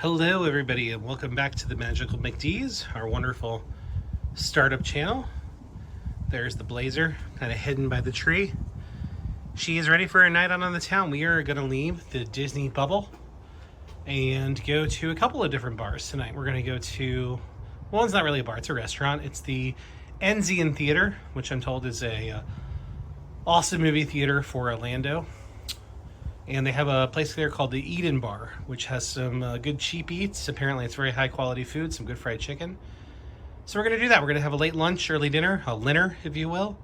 Hello everybody and welcome back to the Magical McDs, our wonderful startup channel. There's the Blazer, kind of hidden by the tree. She is ready for a night out on the town. We are going to leave the Disney bubble and go to a couple of different bars tonight. We're going to go to, well, it's not really a bar, it's a restaurant. It's the Enzian Theater, which I'm told is a awesome movie theater for Orlando. And they have a place there called the Eden Bar, which has some good cheap eats. Apparently it's very high quality food, some good fried chicken. So we're going to do that. We're going to have a late lunch, early dinner, a dinner, if you will.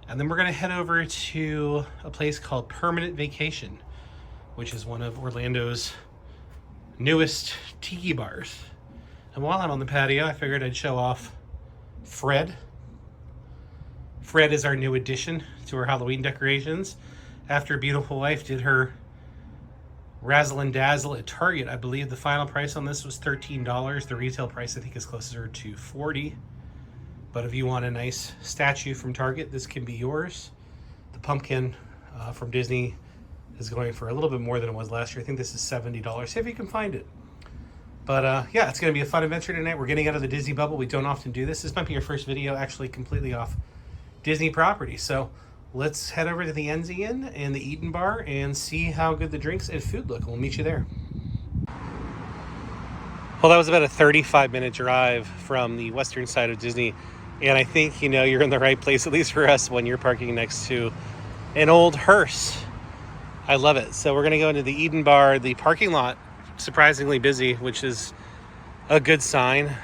And then we're going to head over to a place called Permanent Vacation, which is one of Orlando's newest tiki bars. And while I'm on the patio, I figured I'd show off Fred. Fred is our new addition to our Halloween decorations. After Beautiful Wife did her razzle and dazzle at Target, I believe the final price on this was $13. The retail price I think is closer to $40. But if you want a nice statue from Target, this can be yours. The pumpkin from Disney is going for a little bit more than it was last year. I think this is $70. See if you can find it. But yeah, it's going to be a fun adventure tonight. We're getting out of the Disney bubble. We don't often do this. This might be your first video actually completely off Disney property. So let's head over to the Enzian and the Eden Bar and see how good the drinks and food look. We'll meet you there. Well, that was about a 35-minute drive from the western side of Disney. And I think, you know, you're in the right place, at least for us, when you're parking next to an old hearse. I love it. So we're going to go into the Eden Bar. The parking lot, surprisingly busy, which is a good sign.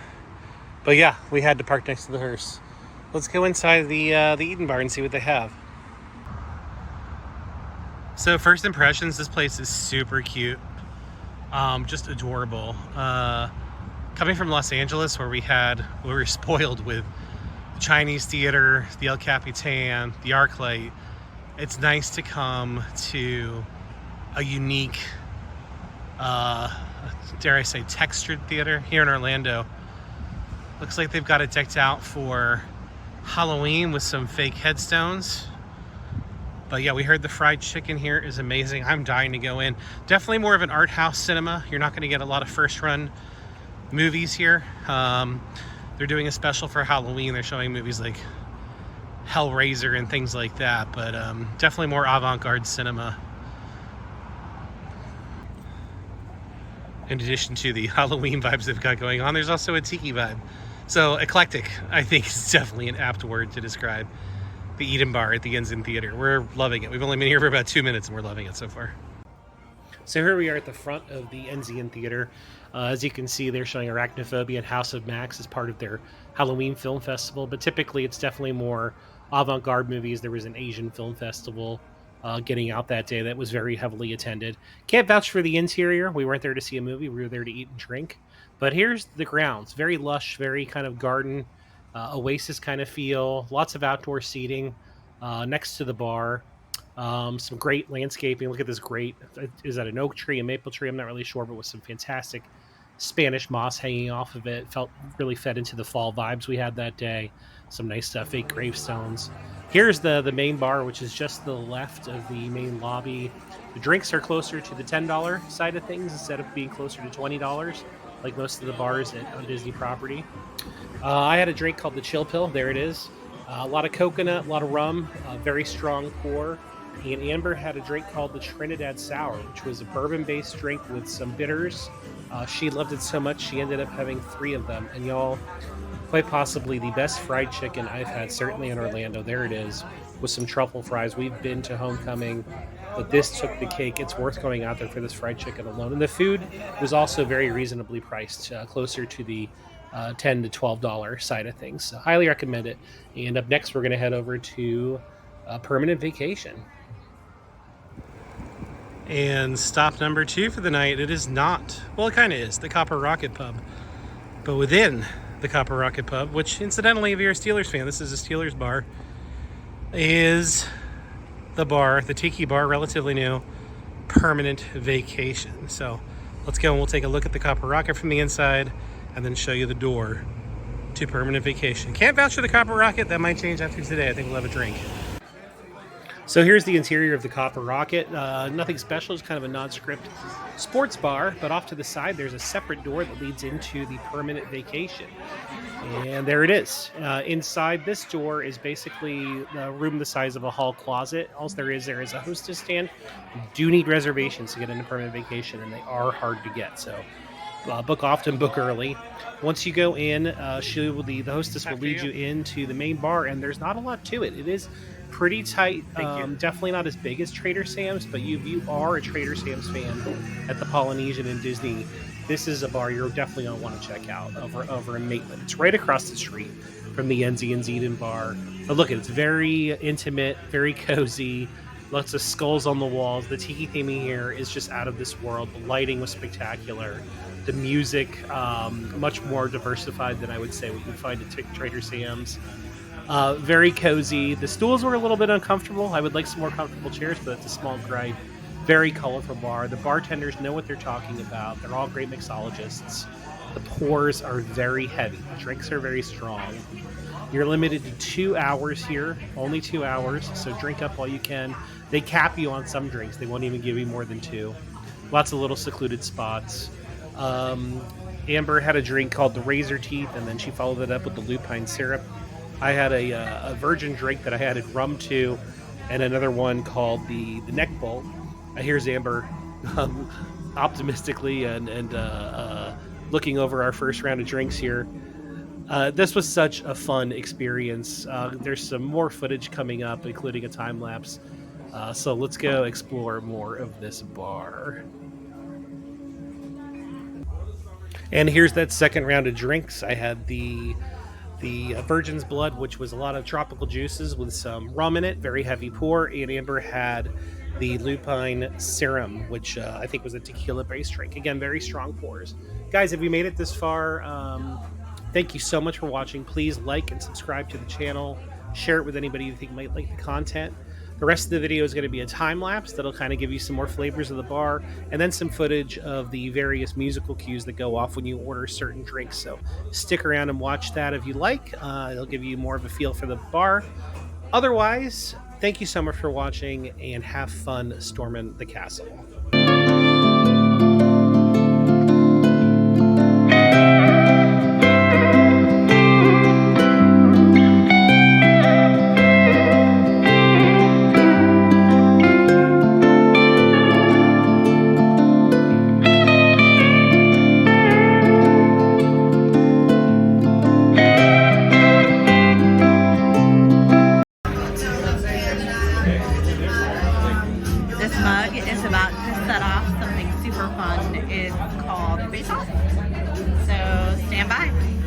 But yeah, we had to park next to the hearse. Let's go inside the Eden Bar and see what they have. So first impressions, this place is super cute, just adorable. Coming from Los Angeles, where we were spoiled with the Chinese theater, the El Capitan, the ArcLight, it's nice to come to a unique, dare I say, textured theater here in Orlando. Looks like they've got it decked out for Halloween with some fake headstones. But yeah, we heard the fried chicken here is amazing. I'm dying to go in. Definitely more of an art house cinema. You're not going to get a lot of first run movies here. They're doing a special for Halloween. They're showing movies like Hellraiser and things like that. But definitely more avant-garde cinema. In addition to the Halloween vibes they've got going on, there's also a Tiki vibe. So eclectic, I think, is definitely an apt word to describe the Eden Bar at the Enzian Theater. We're loving it. We've only been here for about 2 minutes and we're loving it so far. So here we are at the front of the Enzian Theater. As you can see, they're showing Arachnophobia and House of Max as part of their Halloween Film Festival, but typically it's definitely more avant-garde movies. There was an Asian film festival getting out that day that was very heavily attended. Can't vouch for the interior. We weren't there to see a movie. We were there to eat and drink. But here's the grounds. Very lush, very kind of garden, oasis kind of feel. Lots of outdoor seating next to the bar. Some great landscaping. Look at this great, is that an oak tree, a maple tree? I'm not really sure, but with some fantastic Spanish moss hanging off of it. Felt really fed into the fall vibes we had that day. Some nice fake gravestones. Here's the main bar, which is just the left of the main lobby. The drinks are closer to the $10 side of things instead of being closer to $20, like most of the bars on Disney property. I had a drink called the Chill Pill. There it is. A lot of coconut, a lot of rum, very strong pour. And Amber had a drink called the Trinidad Sour, which was a bourbon-based drink with some bitters. She loved it so much, she ended up having 3 of them. And y'all, quite possibly the best fried chicken I've had, certainly in Orlando. There it is, with some truffle fries. We've been to Homecoming, but this took the cake. It's worth going out there for this fried chicken alone. And the food was also very reasonably priced, closer to the $10 to $12 side of things. So highly recommend it. And up next, we're going to head over to Permanent Vacation. And stop number 2 for the night, it is not, well, it kind of is, the Copper Rocket Pub. But within the Copper Rocket Pub, which incidentally, if you're a Steelers fan, this is a Steelers bar, is the bar, the Tiki bar, relatively new, Permanent Vacation. So let's go and we'll take a look at the Copper Rocket from the inside and then show you the door to Permanent Vacation. Can't vouch for the Copper Rocket. That might change after today. I think we'll have a drink. So here's the interior of the Copper Rocket. Nothing special, it's kind of a nondescript sports bar, but off to the side there's a separate door that leads into the permanent vacation. And there it is. Inside this door is basically a room the size of a hall closet. All there is a hostess stand. You do need reservations to get into permanent vacation, and they are hard to get. So book often, book early. Once you go in, the hostess will lead you into the main bar, and there's not a lot to it. It is pretty tight. Definitely not as big as Trader Sam's, but if you are a Trader Sam's fan at the Polynesian in Disney, this is a bar you're definitely going to want to check out over in Maitland. It's right across the street from the Enzian Theater bar. But look, it's very intimate, very cozy. Lots of skulls on the walls. The Tiki theming here is just out of this world. The lighting was spectacular. The music, much more diversified than I would say what you find at Trader Sam's. Very cozy. The stools were a little bit uncomfortable. I would like some more comfortable chairs, but it's a small gripe. Very colorful bar. The bartenders know what they're talking about. They're all great mixologists. The pours are very heavy. The drinks are very strong. You're limited to 2 hours here, only 2 hours, so drink up while you can. They cap you on some drinks. They won't even give you more than 2. Lots of little secluded spots. Amber had a drink called the Razor Teeth, and then she followed it up with the lupine syrup. I had a virgin drink that I added rum to, and another one called the neck bowl. Here's Amber optimistically and looking over our first round of drinks here. This was such a fun experience. There's some more footage coming up, including a time lapse. So let's go explore more of this bar. And here's that second round of drinks. I had the Virgin's Blood, which was a lot of tropical juices with some rum in it, very heavy pour. And Amber had the lupine serum, which I think was a tequila-based drink. Again, very strong pours. Guys, if you made it this far, thank you so much for watching. Please like and subscribe to the channel. Share it with anybody you think might like the content. The rest of the video is going to be a time lapse that'll kind of give you some more flavors of the bar, and then some footage of the various musical cues that go off when you order certain drinks. So stick around and watch that if you like. It'll give you more of a feel for the bar. Otherwise, thank you so much for watching, and have fun storming the castle. This mug is about to set off something super fun. It's called Bake Off. So stand by.